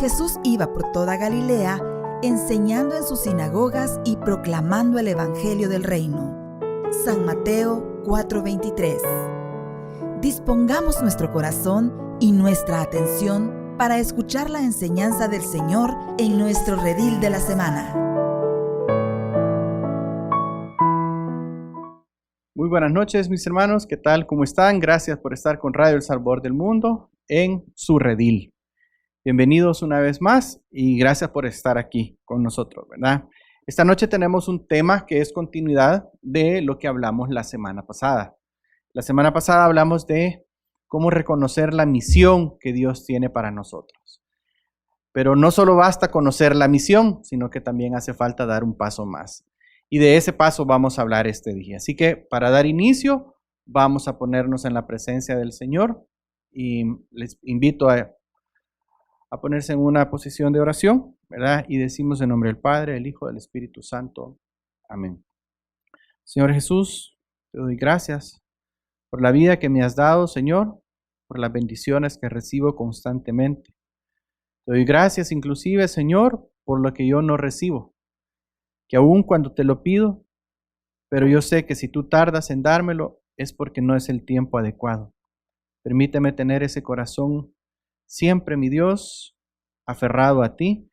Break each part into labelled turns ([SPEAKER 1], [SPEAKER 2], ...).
[SPEAKER 1] Jesús iba por toda Galilea, enseñando en sus sinagogas y proclamando el Evangelio del Reino. San Mateo 4:23. Dispongamos nuestro corazón y nuestra atención para escuchar la enseñanza del Señor en nuestro redil de la semana.
[SPEAKER 2] Muy buenas noches, mis hermanos. ¿Qué tal? ¿Cómo están? Gracias por estar con Radio El Salvador del Mundo en su redil. Bienvenidos una vez más y gracias por estar aquí con nosotros, ¿verdad? Esta noche tenemos un tema que es continuidad de lo que hablamos la semana pasada. La semana pasada hablamos de cómo reconocer la misión que Dios tiene para nosotros. Pero no solo basta conocer la misión, sino que también hace falta dar un paso más. Y de ese paso vamos a hablar este día. Así que para dar inicio, vamos a ponernos en la presencia del Señor y les invito a ponerse en una posición de oración, ¿verdad? Y decimos en nombre del Padre, del Hijo, del Espíritu Santo. Amén. Señor Jesús, te doy gracias por la vida que me has dado, Señor, por las bendiciones que recibo constantemente. Te doy gracias inclusive, Señor, por lo que yo no recibo, que aun cuando te lo pido, pero yo sé que si tú tardas en dármelo es porque no es el tiempo adecuado. Permíteme tener ese corazón siempre, mi Dios, aferrado a ti,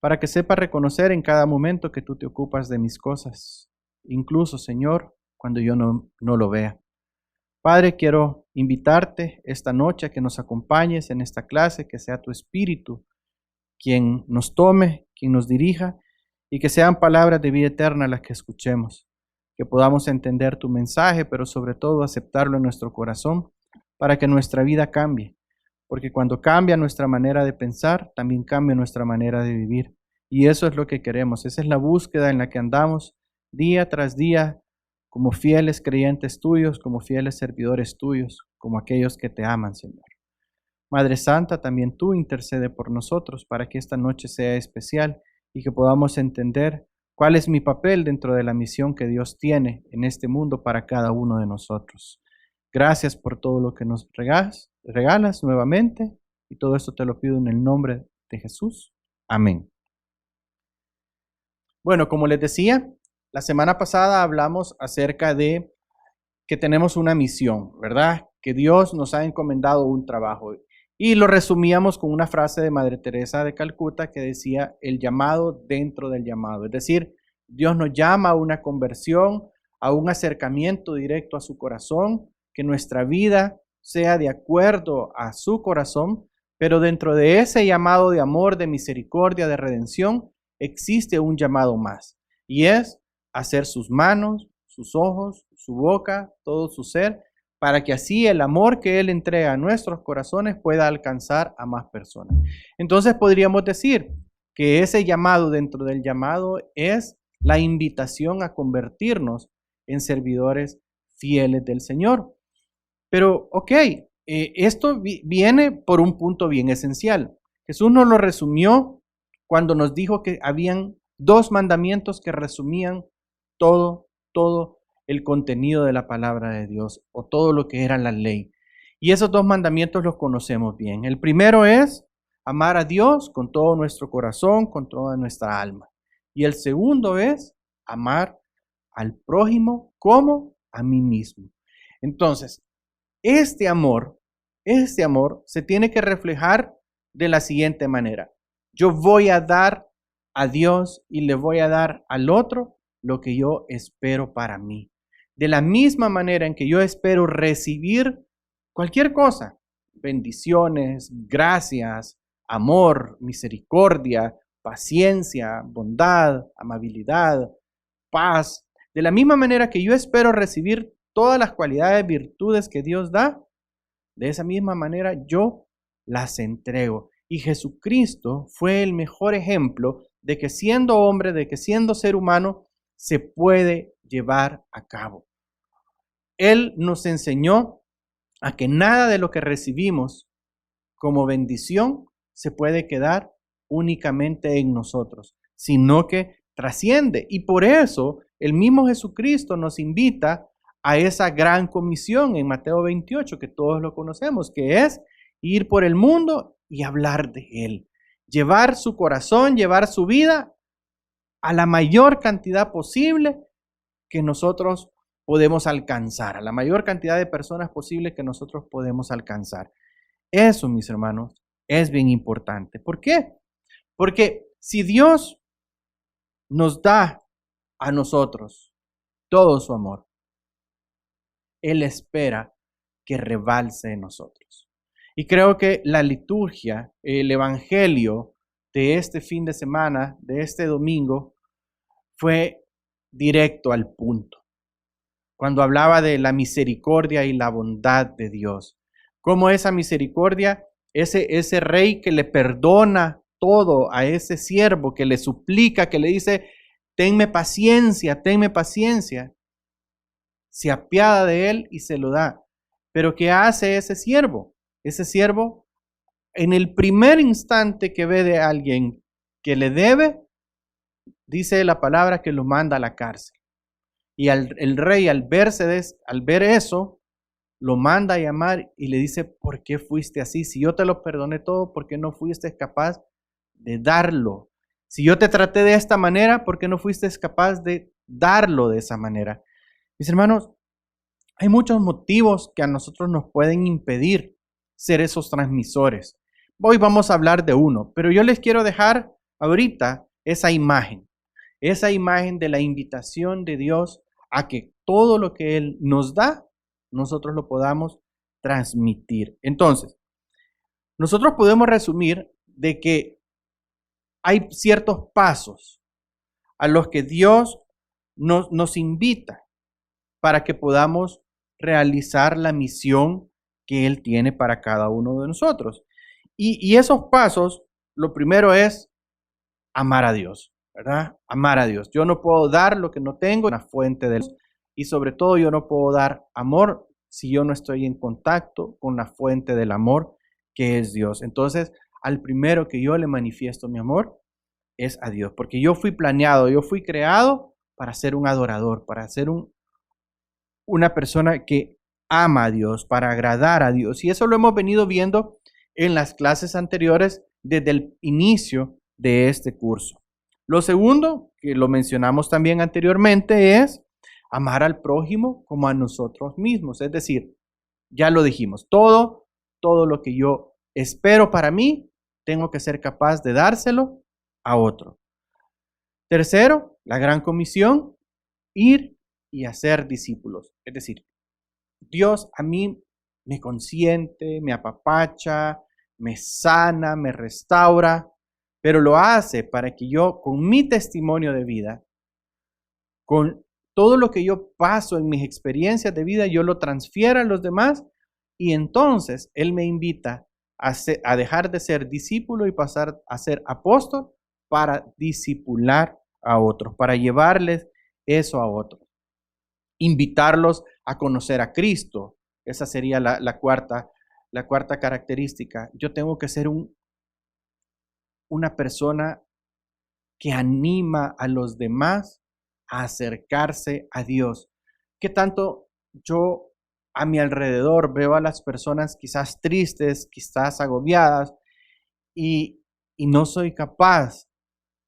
[SPEAKER 2] para que sepa reconocer en cada momento que tú te ocupas de mis cosas, incluso, Señor, cuando yo no lo vea. Padre, quiero invitarte esta noche a que nos acompañes en esta clase, que sea tu Espíritu quien nos tome, quien nos dirija, y que sean palabras de vida eterna las que escuchemos, que podamos entender tu mensaje, pero sobre todo aceptarlo en nuestro corazón, para que nuestra vida cambie. Porque cuando cambia nuestra manera de pensar, también cambia nuestra manera de vivir. Y eso es lo que queremos. Esa es la búsqueda en la que andamos día tras día como fieles creyentes tuyos, como fieles servidores tuyos, como aquellos que te aman, Señor. Madre Santa, también tú intercede por nosotros para que esta noche sea especial y que podamos entender cuál es mi papel dentro de la misión que Dios tiene en este mundo para cada uno de nosotros. Gracias por todo lo que nos regalas nuevamente y todo esto te lo pido en el nombre de Jesús. Amén. Bueno, como les decía, la semana pasada hablamos acerca de que tenemos una misión, ¿verdad? Que Dios nos ha encomendado un trabajo. Y lo resumíamos con una frase de Madre Teresa de Calcuta que decía el llamado dentro del llamado. Es decir, Dios nos llama a una conversión, a un acercamiento directo a su corazón, que nuestra vida sea de acuerdo a su corazón, pero dentro de ese llamado de amor, de misericordia, de redención, existe un llamado más, y es hacer sus manos, sus ojos, su boca, todo su ser, para que así el amor que Él entrega a nuestros corazones pueda alcanzar a más personas. Entonces podríamos decir que ese llamado dentro del llamado es la invitación a convertirnos en servidores fieles del Señor. Pero, esto viene por un punto bien esencial. Jesús nos lo resumió cuando nos dijo que habían 2 mandamientos que resumían todo el contenido de la palabra de Dios o todo lo que era la ley. Y esos 2 mandamientos los conocemos bien. El primero es amar a Dios con todo nuestro corazón, con toda nuestra alma. Y el segundo es amar al prójimo como a mí mismo. Entonces, este amor se tiene que reflejar de la siguiente manera. Yo voy a dar a Dios y le voy a dar al otro lo que yo espero para mí. De la misma manera en que yo espero recibir cualquier cosa, bendiciones, gracias, amor, misericordia, paciencia, bondad, amabilidad, paz. De la misma manera que yo espero recibir todas las cualidades, virtudes que Dios da, de esa misma manera yo las entrego. Y Jesucristo fue el mejor ejemplo de que siendo hombre, de que siendo ser humano, se puede llevar a cabo. Él nos enseñó a que nada de lo que recibimos como bendición se puede quedar únicamente en nosotros, sino que trasciende. Y por eso el mismo Jesucristo nos invita a esa gran comisión en Mateo 28, que todos lo conocemos, que es ir por el mundo y hablar de Él. llevar su corazón, llevar su vida a la mayor cantidad posible que nosotros podemos alcanzar, a la mayor cantidad de personas posible que nosotros podemos alcanzar. Eso, mis hermanos, es bien importante. ¿Por qué? Porque si Dios nos da a nosotros todo su amor, Él espera que rebalse en nosotros. Y creo que la liturgia, el evangelio de este fin de semana, de este domingo, fue directo al punto. Cuando hablaba de la misericordia y la bondad de Dios. Cómo esa misericordia, ese rey que le perdona todo a ese siervo, que le suplica, que le dice, tenme paciencia, se apiada de él y se lo da. Pero ¿qué hace ese siervo? Ese siervo, en el primer instante que ve de alguien que le debe, dice la palabra que lo manda a la cárcel. Y el rey, al ver eso, lo manda a llamar y le dice, ¿por qué fuiste así? Si yo te lo perdoné todo, ¿por qué no fuiste capaz de darlo? Si yo te traté de esta manera, ¿por qué no fuiste capaz de darlo de esa manera? Mis hermanos, hay muchos motivos que a nosotros nos pueden impedir ser esos transmisores. Hoy vamos a hablar de uno, pero yo les quiero dejar ahorita esa imagen de la invitación de Dios a que todo lo que Él nos da, nosotros lo podamos transmitir. Entonces, nosotros podemos resumir de que hay ciertos pasos a los que Dios nos invita para que podamos realizar la misión que Él tiene para cada uno de nosotros. Y esos pasos, lo primero es amar a Dios, ¿verdad? Amar a Dios. Yo no puedo dar lo que no tengo, una fuente de Dios. Y sobre todo yo no puedo dar amor si yo no estoy en contacto con la fuente del amor que es Dios. Entonces, al primero que yo le manifiesto mi amor es a Dios. Porque yo fui planeado, yo fui creado para ser un adorador, para ser una persona que ama a Dios, para agradar a Dios. Y eso lo hemos venido viendo en las clases anteriores desde el inicio de este curso. Lo segundo, que lo mencionamos también anteriormente, es amar al prójimo como a nosotros mismos. Es decir, ya lo dijimos, todo lo que yo espero para mí, tengo que ser capaz de dárselo a otro. Tercero, la gran comisión, ir y hacer discípulos. Es decir, Dios a mí me consiente, me apapacha, me sana, me restaura, pero lo hace para que yo, con mi testimonio de vida, con todo lo que yo paso en mis experiencias de vida, yo lo transfiera a los demás y entonces Él me invita a dejar de ser discípulo y pasar a ser apóstol para discipular a otros, para llevarles eso a otros. Invitarlos a conocer a Cristo. Esa sería la cuarta característica. Yo tengo que ser una persona que anima a los demás a acercarse a Dios. ¿Qué tanto yo a mi alrededor veo a las personas quizás tristes, quizás agobiadas y no soy capaz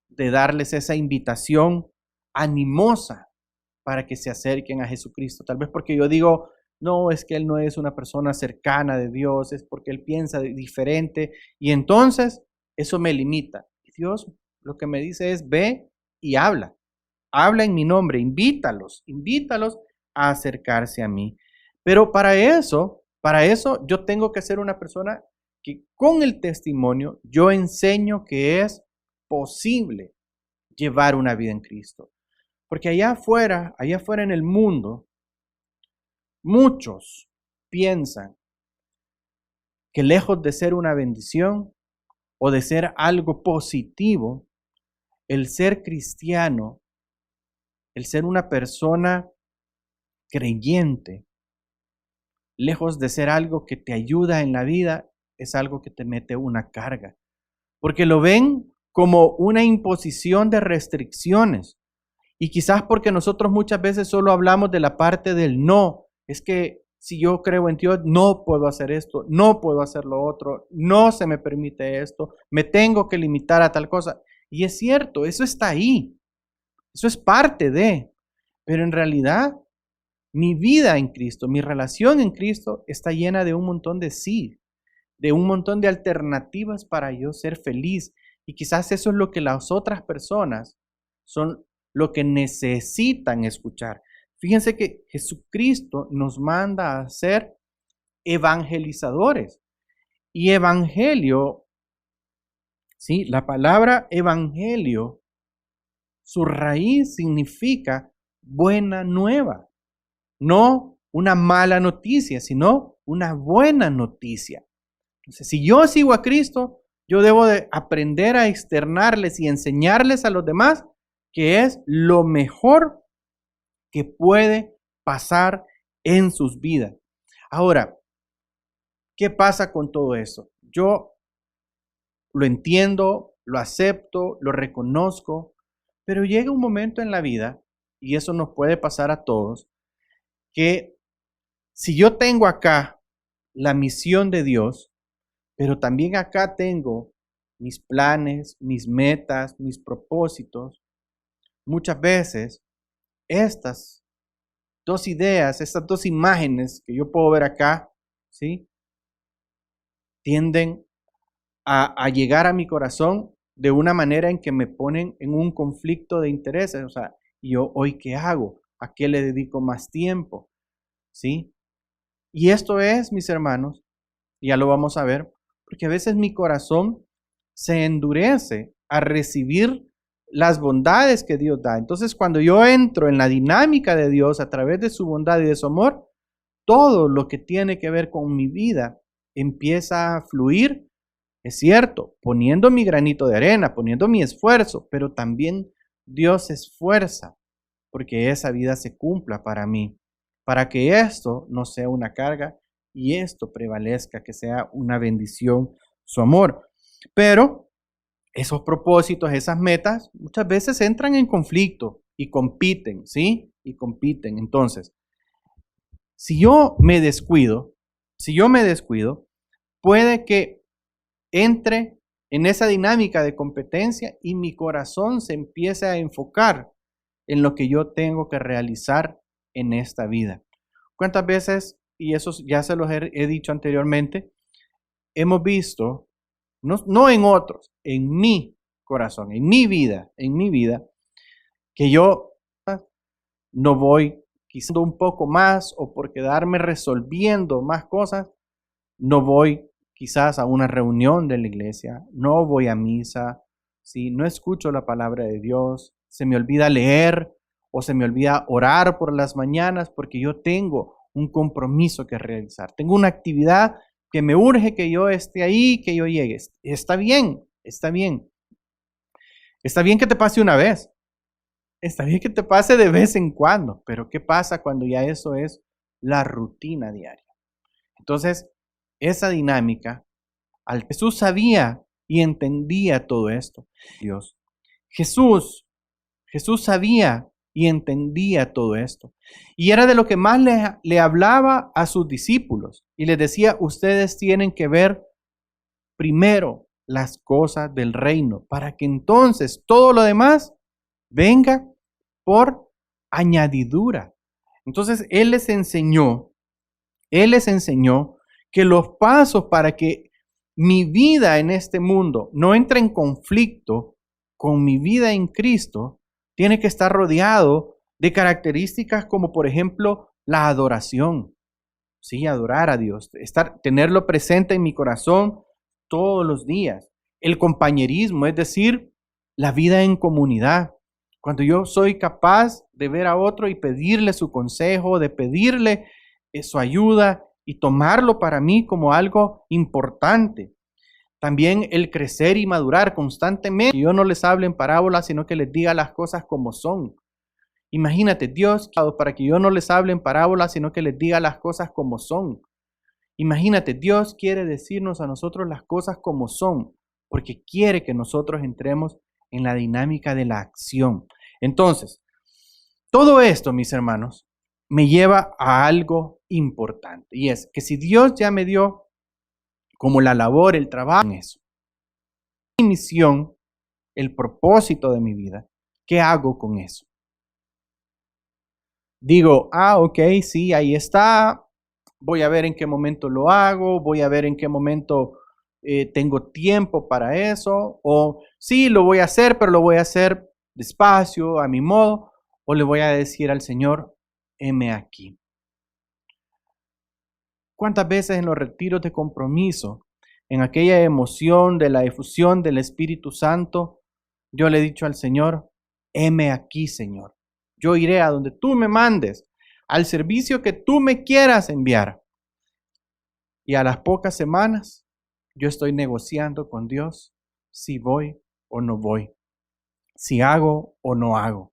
[SPEAKER 2] de darles esa invitación animosa para que se acerquen a Jesucristo? Tal vez porque yo digo, no, es que Él no es una persona cercana de Dios, es porque Él piensa diferente y entonces eso me limita. Y Dios lo que me dice es, ve y habla en mi nombre, invítalos a acercarse a mí. Pero para eso yo tengo que ser una persona que con el testimonio yo enseño que es posible llevar una vida en Cristo. Porque allá afuera en el mundo, muchos piensan que lejos de ser una bendición o de ser algo positivo, el ser cristiano, el ser una persona creyente, lejos de ser algo que te ayuda en la vida, es algo que te mete una carga. Porque lo ven como una imposición de restricciones. Y quizás porque nosotros muchas veces solo hablamos de la parte del no. Es que si yo creo en Dios, no puedo hacer esto, no puedo hacer lo otro, no se me permite esto, me tengo que limitar a tal cosa. Y es cierto, eso está ahí, eso es parte de, pero en realidad mi vida en Cristo, mi relación en Cristo está llena de un montón de sí, de un montón de alternativas para yo ser feliz. Y quizás eso es lo que las otras personas son lo que necesitan escuchar. Fíjense que Jesucristo nos manda a ser evangelizadores. Y evangelio, sí, la palabra evangelio, su raíz significa buena nueva. No una mala noticia, sino una buena noticia. Entonces, si yo sigo a Cristo, yo debo de aprender a externarles y enseñarles a los demás que es lo mejor que puede pasar en sus vidas. Ahora, ¿qué pasa con todo eso? Yo lo entiendo, lo acepto, lo reconozco, pero llega un momento en la vida, y eso nos puede pasar a todos, que si yo tengo acá la misión de Dios, pero también acá tengo mis planes, mis metas, mis propósitos, muchas veces estas dos ideas, estas dos imágenes que yo puedo ver acá, ¿sí? Tienden a llegar a mi corazón de una manera en que me ponen en un conflicto de intereses. O sea, yo hoy qué hago, a qué le dedico más tiempo, ¿sí? Y esto es, mis hermanos, ya lo vamos a ver, porque a veces mi corazón se endurece a recibir las bondades que Dios da. Entonces, cuando yo entro en la dinámica de Dios a través de su bondad y de su amor, todo lo que tiene que ver con mi vida empieza a fluir, es cierto, poniendo mi granito de arena, poniendo mi esfuerzo, pero también Dios se esfuerza porque esa vida se cumpla para mí, para que esto no sea una carga y esto prevalezca, que sea una bendición, su amor. Pero esos propósitos, esas metas, muchas veces entran en conflicto y compiten, ¿sí? Y compiten. Entonces, si yo me descuido, puede que entre en esa dinámica de competencia y mi corazón se empiece a enfocar en lo que yo tengo que realizar en esta vida. ¿Cuántas veces, y eso ya se los he dicho anteriormente, hemos visto, no en otros, en mi corazón, en mi vida, que yo no voy quizás un poco más o por quedarme resolviendo más cosas, no voy quizás a una reunión de la iglesia, no voy a misa, ¿sí? No escucho la palabra de Dios, se me olvida leer o se me olvida orar por las mañanas porque yo tengo un compromiso que realizar, tengo una actividad que me urge que yo esté ahí, que yo llegue. Está bien, está bien. Está bien que te pase una vez, está bien que te pase de vez en cuando, pero ¿qué pasa cuando ya eso es la rutina diaria? Entonces, esa dinámica, Jesús sabía y entendía todo esto. Dios, Jesús sabía y entendía todo esto. Y era de lo que más le hablaba a sus discípulos. Y les decía, ustedes tienen que ver primero las cosas del reino, para que entonces todo lo demás venga por añadidura. Entonces, Él les enseñó que los pasos para que mi vida en este mundo no entre en conflicto con mi vida en Cristo, tiene que estar rodeado de características como, por ejemplo, la adoración. Sí, adorar a Dios, tenerlo presente en mi corazón todos los días. El compañerismo, es decir, la vida en comunidad. Cuando yo soy capaz de ver a otro y pedirle su consejo, de pedirle su ayuda y tomarlo para mí como algo importante. También el crecer y madurar constantemente. Que yo no les hable en parábolas, sino que les diga las cosas como son. Imagínate, Dios, para que yo no les hable en parábolas, sino que les diga las cosas como son. Imagínate, Dios quiere decirnos a nosotros las cosas como son, porque quiere que nosotros entremos en la dinámica de la acción. Entonces, todo esto, mis hermanos, me lleva a algo importante. Y es que si Dios ya me dio como la labor, el trabajo en eso, mi misión, el propósito de mi vida, ¿qué hago con eso? Digo, ok, sí, ahí está, voy a ver en qué momento lo hago, voy a ver en qué momento tengo tiempo para eso, o sí, lo voy a hacer, pero lo voy a hacer despacio, a mi modo, o le voy a decir al Señor, heme aquí. ¿Cuántas veces en los retiros de compromiso, en aquella emoción de la efusión del Espíritu Santo, yo le he dicho al Señor, heme aquí, Señor. Yo iré a donde tú me mandes, al servicio que tú me quieras enviar. Y a las pocas semanas, yo estoy negociando con Dios si voy o no voy, si hago o no hago.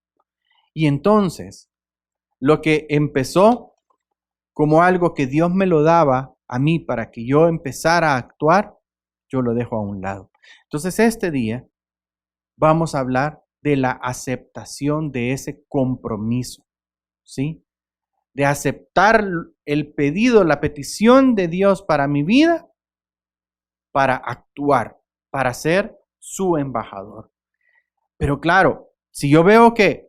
[SPEAKER 2] Y entonces, lo que empezó como algo que Dios me lo daba a mí para que yo empezara a actuar, yo lo dejo a un lado. Entonces, este día vamos a hablar de la aceptación de ese compromiso, ¿sí? De aceptar el pedido, la petición de Dios para mi vida, para actuar, para ser su embajador. Pero claro, si yo veo que,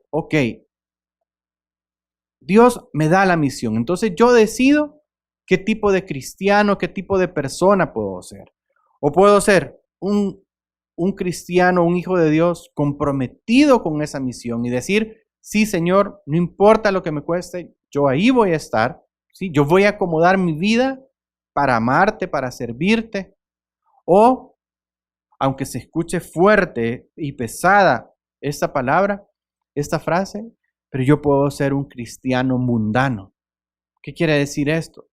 [SPEAKER 2] Dios me da la misión, entonces yo decido qué tipo de cristiano, qué tipo de persona puedo ser. O puedo ser un cristiano, un hijo de Dios comprometido con esa misión y decir, sí, Señor, no importa lo que me cueste, yo ahí voy a estar, ¿sí? Yo voy a acomodar mi vida para amarte, para servirte. O, aunque se escuche fuerte y pesada esta palabra, esta frase, pero yo puedo ser un cristiano mundano. ¿Qué quiere decir esto?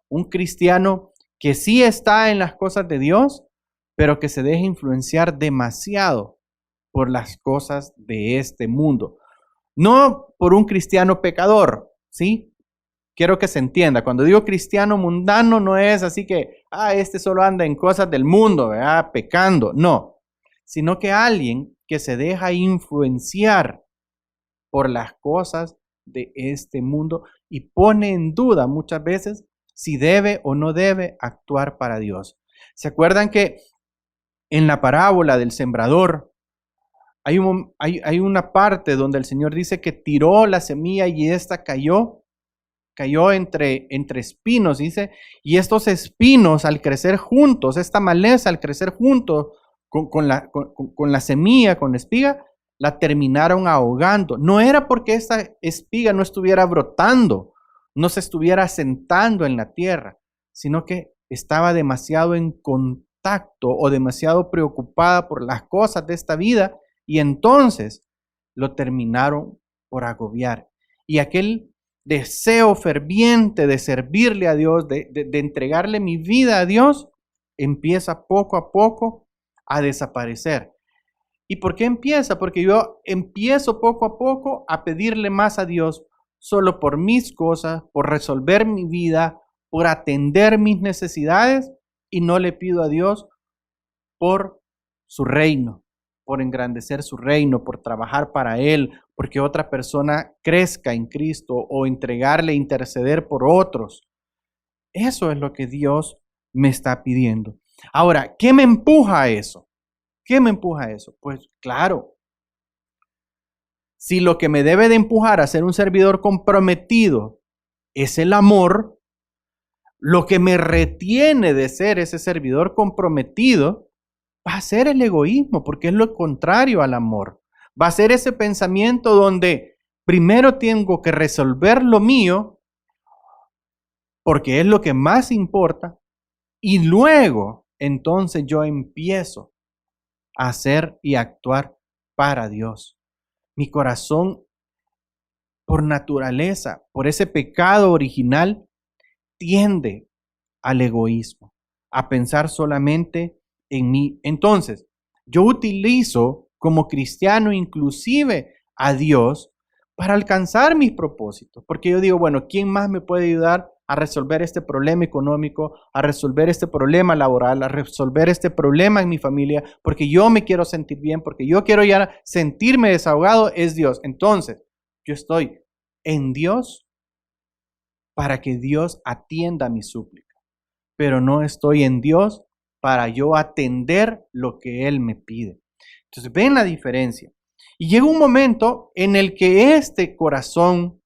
[SPEAKER 2] Un cristiano que sí está en las cosas de Dios, pero que se deja influenciar demasiado por las cosas de este mundo. No por un cristiano pecador, ¿sí? Quiero que se entienda. Cuando digo cristiano mundano, no es así que, este solo anda en cosas del mundo, ¿verdad? Pecando. No, sino que alguien que se deja influenciar por las cosas de este mundo y pone en duda muchas veces si debe o no debe actuar para Dios. ¿Se acuerdan que en la parábola del sembrador hay una parte donde el Señor dice que tiró la semilla y esta cayó entre espinos, dice, y estos espinos al crecer juntos, esta maleza al crecer juntos con la semilla, con la espiga, la terminaron ahogando. No era porque esta espiga no estuviera brotando, no se estuviera asentando en la tierra, sino que estaba demasiado en contacto o demasiado preocupada por las cosas de esta vida y entonces lo terminaron por agobiar. Y aquel deseo ferviente de servirle a Dios, de entregarle mi vida a Dios, empieza poco a poco a desaparecer. ¿Y por qué empieza? Porque yo empiezo poco a poco a pedirle más a Dios solo por mis cosas, por resolver mi vida, por atender mis necesidades y no le pido a Dios por su reino, por engrandecer su reino, por trabajar para Él, porque otra persona crezca en Cristo o entregarle, interceder por otros. Eso es lo que Dios me está pidiendo. Ahora, ¿qué me empuja a eso? ¿Qué me empuja a eso? Pues claro, si lo que me debe de empujar a ser un servidor comprometido es el amor, lo que me retiene de ser ese servidor comprometido va a ser el egoísmo, porque es lo contrario al amor. Va a ser ese pensamiento donde primero tengo que resolver lo mío, porque es lo que más importa, y luego entonces yo empiezo a hacer y actuar para Dios. Mi corazón, por naturaleza, por ese pecado original, tiende al egoísmo, a pensar solamente en mí. Entonces, yo utilizo como cristiano inclusive a Dios para alcanzar mis propósitos, porque yo digo, bueno, ¿quién más me puede ayudar a resolver este problema económico, a resolver este problema laboral, a resolver este problema en mi familia? Porque yo me quiero sentir bien, porque yo quiero ya sentirme desahogado, es Dios. Entonces, yo estoy en Dios para que Dios atienda mi súplica, pero no estoy en Dios para yo atender lo que Él me pide. Entonces, ven la diferencia. Y llega un momento en el que este corazón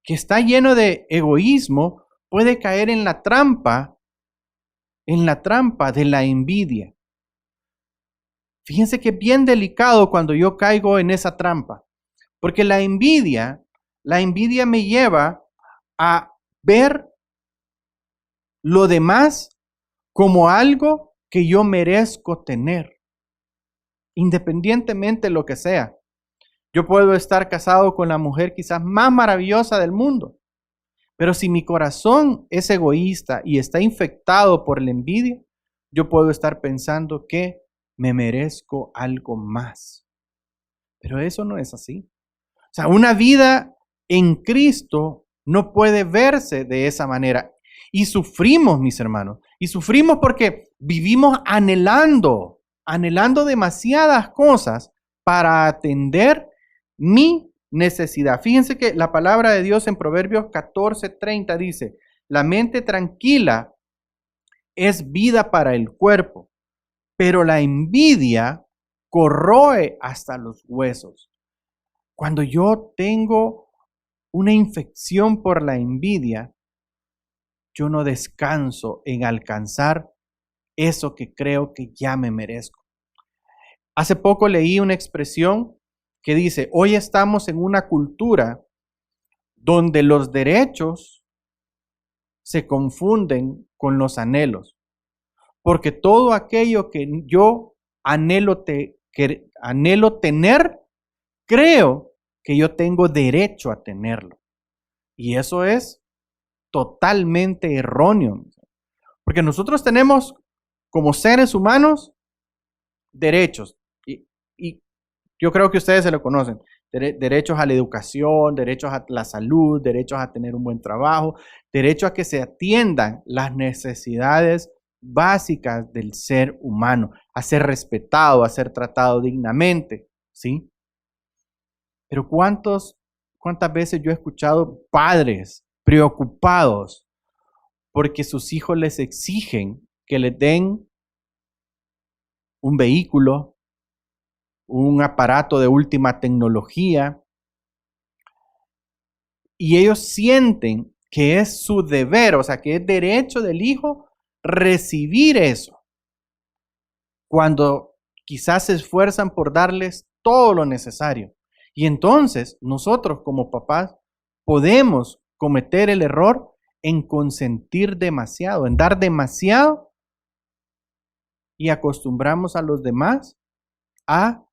[SPEAKER 2] que está lleno de egoísmo puede caer en la trampa de la envidia. Fíjense que es bien delicado cuando yo caigo en esa trampa, porque la envidia me lleva a ver lo demás como algo que yo merezco tener, independientemente de lo que sea. Yo puedo estar casado con la mujer quizás más maravillosa del mundo, pero si mi corazón es egoísta y está infectado por la envidia, yo puedo estar pensando que me merezco algo más. Pero eso no es así. O sea, una vida en Cristo no puede verse de esa manera. Y sufrimos, mis hermanos. Y sufrimos porque vivimos anhelando demasiadas cosas para atender mi necesidad. Fíjense que la palabra de Dios en Proverbios 14:30 dice, la mente tranquila es vida para el cuerpo, pero la envidia corroe hasta los huesos. Cuando yo tengo una infección por la envidia, yo no descanso en alcanzar eso que creo que ya me merezco. Hace poco leí una expresión que dice, hoy estamos en una cultura donde los derechos se confunden con los anhelos, porque todo aquello que yo anhelo tener, creo que yo tengo derecho a tenerlo. Y eso es totalmente erróneo, porque nosotros tenemos como seres humanos derechos, y yo creo que ustedes se lo conocen, derechos a la educación, derechos a la salud, derechos a tener un buen trabajo, derecho a que se atiendan las necesidades básicas del ser humano, a ser respetado, a ser tratado dignamente, ¿sí? Pero ¿cuántas veces yo he escuchado padres preocupados porque sus hijos les exigen que les den un vehículo, un aparato de última tecnología, y ellos sienten que es su deber, o sea, que es derecho del hijo recibir eso, cuando quizás se esfuerzan por darles todo lo necesario. Y entonces nosotros como papás podemos cometer el error en consentir demasiado, en dar demasiado, y acostumbramos a los demás a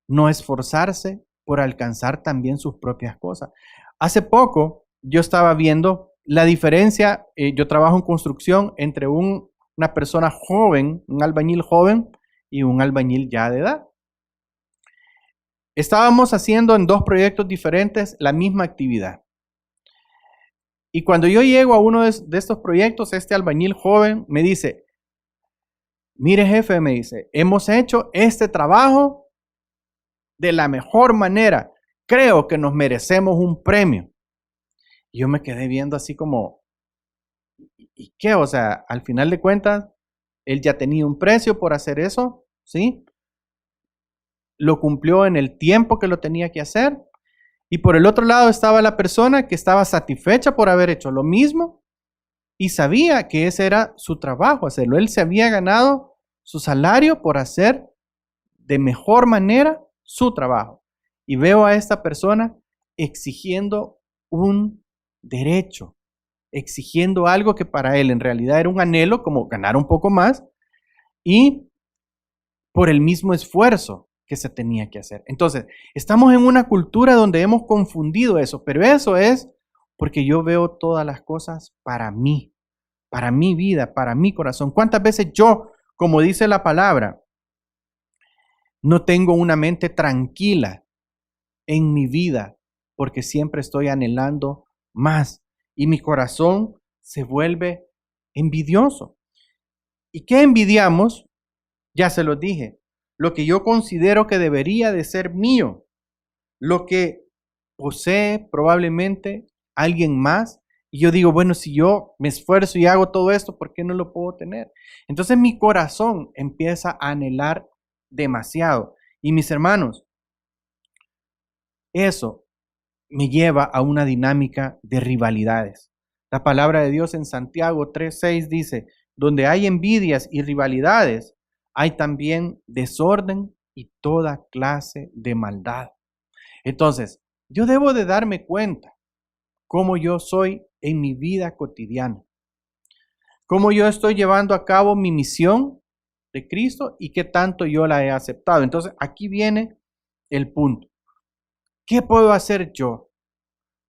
[SPEAKER 2] no esforzarse por alcanzar también sus propias cosas. Hace poco yo estaba viendo la diferencia, yo trabajo en construcción, entre una persona joven, un albañil joven y un albañil ya de edad. Estábamos haciendo en dos proyectos diferentes la misma actividad. Y cuando yo llego a uno de estos proyectos, este albañil joven me dice, mire jefe, me dice, hemos hecho este trabajo de la mejor manera. Creo que nos merecemos un premio. Y yo me quedé viendo así como, ¿y qué? O sea, al final de cuentas, él ya tenía un precio por hacer eso, ¿sí? Lo cumplió en el tiempo que lo tenía que hacer. Y por el otro lado estaba la persona que estaba satisfecha por haber hecho lo mismo y sabía que ese era su trabajo, hacerlo. Él se había ganado su salario por hacer de mejor manera su trabajo. Y veo a esta persona exigiendo un derecho, exigiendo algo que para él en realidad era un anhelo, como ganar un poco más, y por el mismo esfuerzo que se tenía que hacer. Entonces, estamos en una cultura donde hemos confundido eso, pero eso es porque yo veo todas las cosas para mí, para mi vida, para mi corazón. ¿Cuántas veces yo, como dice la palabra, no tengo una mente tranquila en mi vida porque siempre estoy anhelando más y mi corazón se vuelve envidioso? ¿Y qué envidiamos? Ya se los dije, lo que yo considero que debería de ser mío, lo que posee probablemente alguien más Y yo digo, bueno, si yo me esfuerzo y hago todo esto, ¿por qué no lo puedo tener? Entonces mi corazón empieza a anhelar demasiado. Y mis hermanos, eso me lleva a una dinámica de rivalidades. La palabra de Dios en Santiago 3:6 dice, donde hay envidias y rivalidades, hay también desorden y toda clase de maldad. Entonces, yo debo de darme cuenta cómo yo soy en mi vida cotidiana, cómo yo estoy llevando a cabo mi misión de Cristo y qué tanto yo la he aceptado. Entonces, aquí viene el punto. ¿Qué puedo hacer yo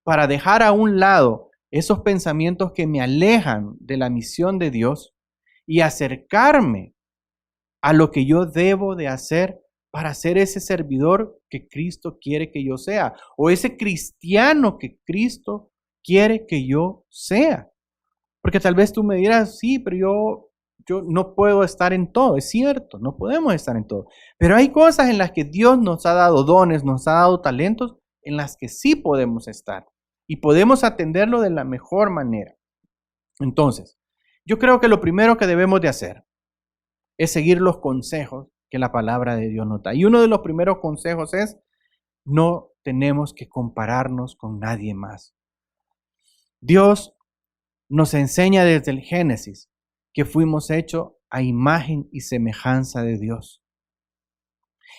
[SPEAKER 2] para dejar a un lado esos pensamientos que me alejan de la misión de Dios y acercarme a lo que yo debo de hacer para ser ese servidor que Cristo quiere que yo sea, o ese cristiano que Cristo quiere que yo sea? Porque tal vez tú me dirás, sí, pero yo no puedo estar en todo. Es cierto, no podemos estar en todo. Pero hay cosas en las que Dios nos ha dado dones, nos ha dado talentos, en las que sí podemos estar y podemos atenderlo de la mejor manera. Entonces, yo creo que lo primero que debemos de hacer es seguir los consejos que la palabra de Dios nos da. Y uno de los primeros consejos es, no tenemos que compararnos con nadie más. Dios nos enseña desde el Génesis que fuimos hechos a imagen y semejanza de Dios.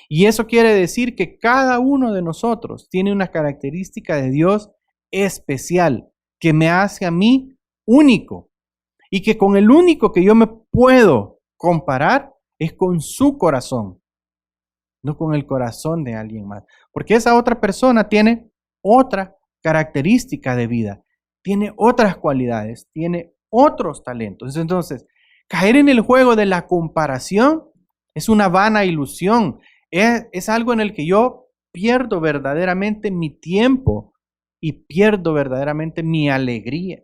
[SPEAKER 2] Y eso quiere decir que cada uno de nosotros tiene una característica de Dios especial que me hace a mí único y que con el único que yo me puedo comparar es con su corazón, no con el corazón de alguien más. Porque esa otra persona tiene otra característica de vida, tiene otras cualidades, tiene otros talentos. Entonces, caer en el juego de la comparación es una vana ilusión. Es algo en el que yo pierdo verdaderamente mi tiempo y pierdo verdaderamente mi alegría.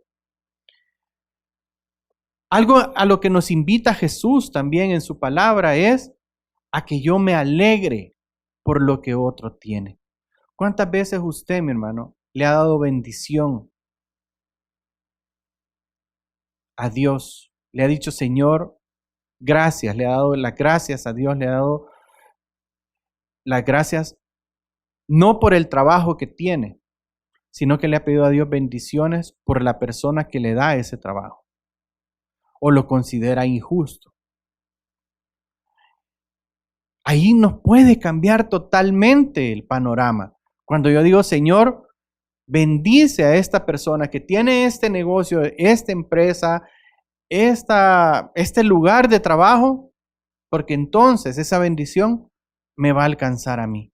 [SPEAKER 2] Algo a lo que nos invita Jesús también en su palabra es a que yo me alegre por lo que otro tiene. ¿Cuántas veces usted, mi hermano, le ha dado bendición a Dios? Le ha dicho, Señor, gracias, le ha dado las gracias a Dios, le ha dado las gracias no por el trabajo que tiene, sino que le ha pedido a Dios bendiciones por la persona que le da ese trabajo o lo considera injusto. Ahí nos puede cambiar totalmente el panorama. Cuando yo digo, Señor, bendice a esta persona que tiene este negocio, esta empresa, este lugar de trabajo, porque entonces esa bendición me va a alcanzar a mí.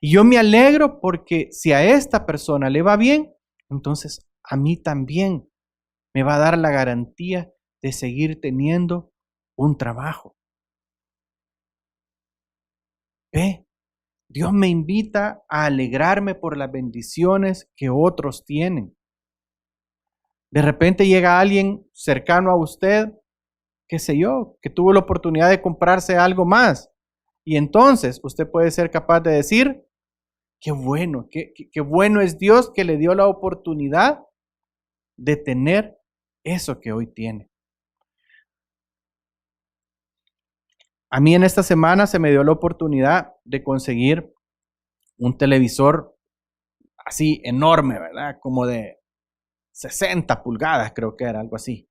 [SPEAKER 2] Y yo me alegro porque si a esta persona le va bien, entonces a mí también me va a dar la garantía de seguir teniendo un trabajo. Ve, Dios me invita a alegrarme por las bendiciones que otros tienen. De repente llega alguien cercano a usted, qué sé yo, que tuvo la oportunidad de comprarse algo más. Y entonces usted puede ser capaz de decir, qué bueno, qué bueno es Dios que le dio la oportunidad de tener eso que hoy tiene. A mí en esta semana se me dio la oportunidad de conseguir un televisor así enorme, ¿verdad? Como de 60 pulgadas, creo que era algo así.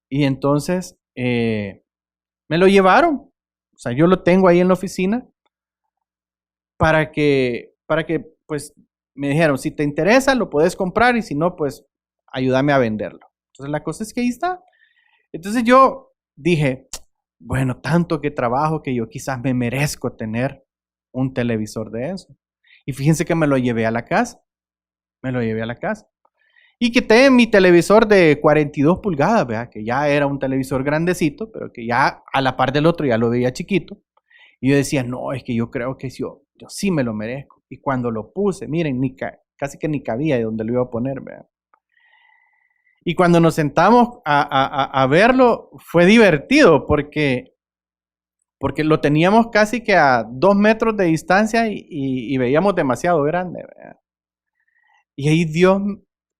[SPEAKER 2] Y entonces me lo llevaron. O sea, yo lo tengo ahí en la oficina para que pues me dijeron, si te interesa, lo puedes comprar y si no, pues ayúdame a venderlo. Entonces la cosa es que ahí está. Entonces yo dije, bueno, tanto que trabajo que yo quizás me merezco tener un televisor de eso. Y fíjense que me lo llevé a la casa. Y quité mi televisor de 42 pulgadas, ¿verdad? Que ya era un televisor grandecito, pero que ya a la par del otro ya lo veía chiquito. Y yo decía, no, es que yo creo que yo sí me lo merezco. Y cuando lo puse, miren, casi que ni cabía de donde lo iba a poner, ¿verdad? Y cuando nos sentamos a verlo, fue divertido porque lo teníamos casi que a 2 metros de distancia y veíamos demasiado grande, ¿verdad? Y ahí Dios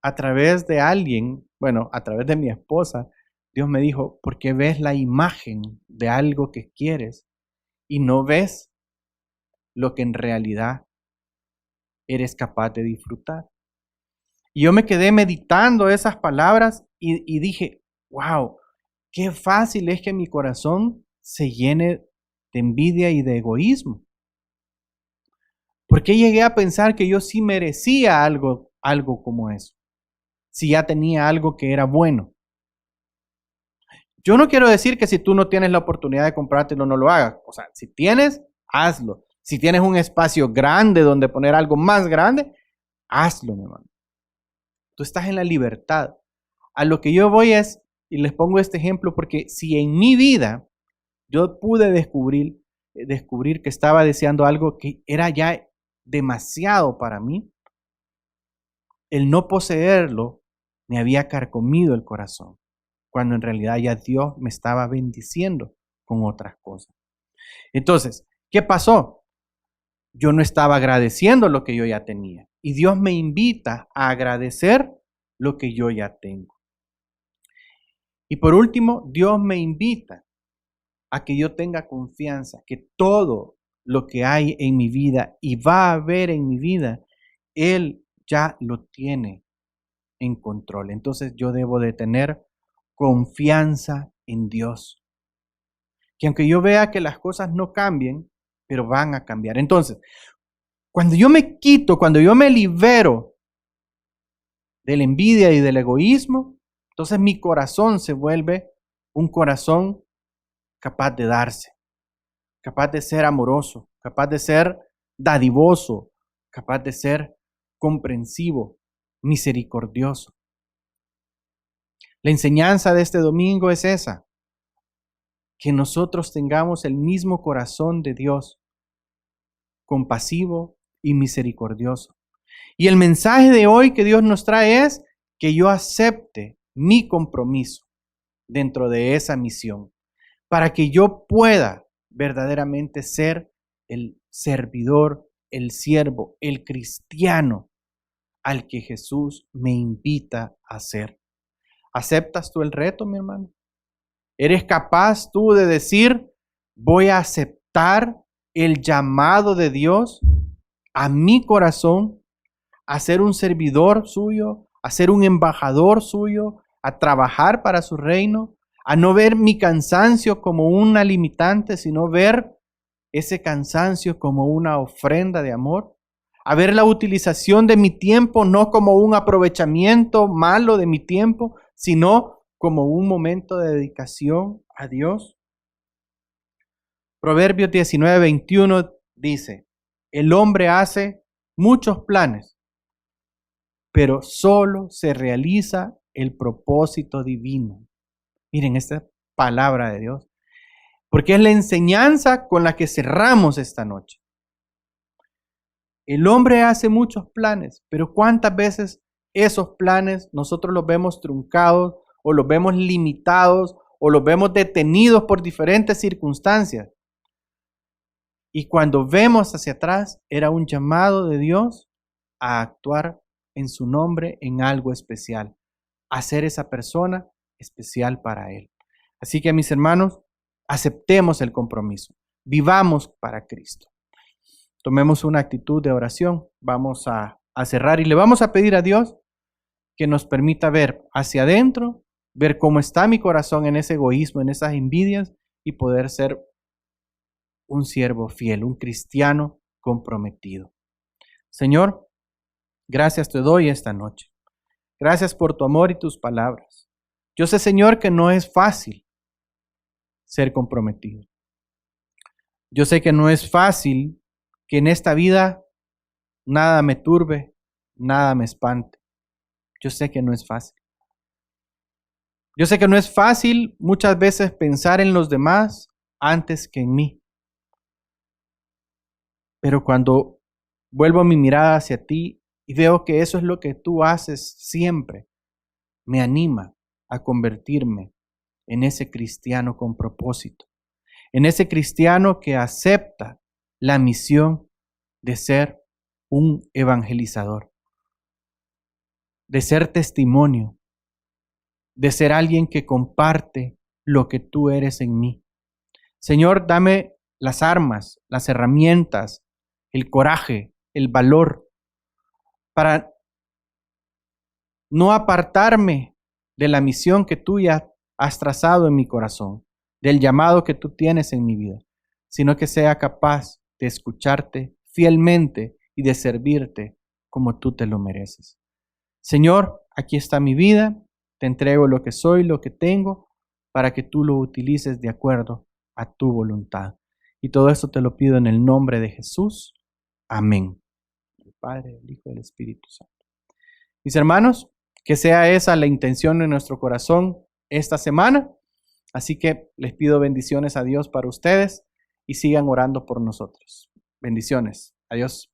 [SPEAKER 2] a través de alguien, bueno, a través de mi esposa, Dios me dijo, ¿por qué ves la imagen de algo que quieres y no ves lo que en realidad eres capaz de disfrutar? Y yo me quedé meditando esas palabras y dije, wow, qué fácil es que mi corazón se llene de envidia y de egoísmo. ¿Por qué llegué a pensar que yo sí merecía algo como eso? Si ya tenía algo que era bueno. Yo no quiero decir que si tú no tienes la oportunidad de comprártelo, no lo hagas. O sea, si tienes, hazlo. Si tienes un espacio grande donde poner algo más grande, hazlo, mi hermano. Tú estás en la libertad. A lo que yo voy es, y les pongo este ejemplo, porque si en mi vida yo pude descubrir que estaba deseando algo que era ya demasiado para mí, el no poseerlo me había carcomido el corazón, cuando en realidad ya Dios me estaba bendiciendo con otras cosas. Entonces, ¿qué pasó? Yo no estaba agradeciendo lo que yo ya tenía. Y Dios me invita a agradecer lo que yo ya tengo. Y por último, Dios me invita a que yo tenga confianza, que todo lo que hay en mi vida y va a haber en mi vida, Él ya lo tiene en control. Entonces yo debo de tener confianza en Dios. Que aunque yo vea que las cosas no cambien, pero van a cambiar. Entonces, cuando yo me libero de la envidia y del egoísmo, entonces mi corazón se vuelve un corazón capaz de darse, capaz de ser amoroso, capaz de ser dadivoso, capaz de ser comprensivo, misericordioso. La enseñanza de este domingo es esa, que nosotros tengamos el mismo corazón de Dios, compasivo y misericordioso. Y el mensaje de hoy que Dios nos trae es que yo acepte mi compromiso dentro de esa misión, para que yo pueda verdaderamente ser el servidor, el siervo, el cristiano al que Jesús me invita a ser. ¿Aceptas tú el reto, mi hermano? ¿Eres capaz tú de decir, voy a aceptar el llamado de Dios a mi corazón, a ser un servidor suyo, a ser un embajador suyo, a trabajar para su reino, a no ver mi cansancio como una limitante, sino ver ese cansancio como una ofrenda de amor, a ver la utilización de mi tiempo no como un aprovechamiento malo de mi tiempo, sino como un momento de dedicación a Dios? Proverbios 19:21 dice, el hombre hace muchos planes, pero solo se realiza el propósito divino. Miren esta palabra de Dios, porque es la enseñanza con la que cerramos esta noche. El hombre hace muchos planes, pero ¿cuántas veces esos planes nosotros los vemos truncados o los vemos limitados o los vemos detenidos por diferentes circunstancias? Y cuando vemos hacia atrás, era un llamado de Dios a actuar en su nombre en algo especial, a ser esa persona especial para Él. Así que, mis hermanos, aceptemos el compromiso, vivamos para Cristo. Tomemos una actitud de oración, vamos a cerrar y le vamos a pedir a Dios que nos permita ver hacia adentro, ver cómo está mi corazón en ese egoísmo, en esas envidias y poder ser un siervo fiel, un cristiano comprometido. Señor, gracias te doy esta noche. Gracias por tu amor y tus palabras. Yo sé, Señor, que no es fácil ser comprometido. Yo sé que no es fácil que en esta vida nada me turbe, nada me espante. Yo sé que no es fácil. Yo sé que no es fácil muchas veces pensar en los demás antes que en mí. Pero cuando vuelvo mi mirada hacia ti y veo que eso es lo que tú haces siempre, me anima a convertirme en ese cristiano con propósito, en ese cristiano que acepta la misión de ser un evangelizador. de ser testimonio, de ser alguien que comparte lo que tú eres en mí. Señor, dame las armas, las herramientas, el coraje, el valor para no apartarme de la misión que tú ya has trazado en mi corazón, del llamado que tú tienes en mi vida, sino que sea capaz de escucharte fielmente y de servirte como tú te lo mereces. Señor, aquí está mi vida, te entrego lo que soy, lo que tengo, para que tú lo utilices de acuerdo a tu voluntad. Y todo esto te lo pido en el nombre de Jesús. Amén. El Padre, el Hijo y el Espíritu Santo. Mis hermanos, que sea esa la intención de nuestro corazón esta semana. Así que les pido bendiciones a Dios para ustedes y sigan orando por nosotros. Bendiciones. Adiós.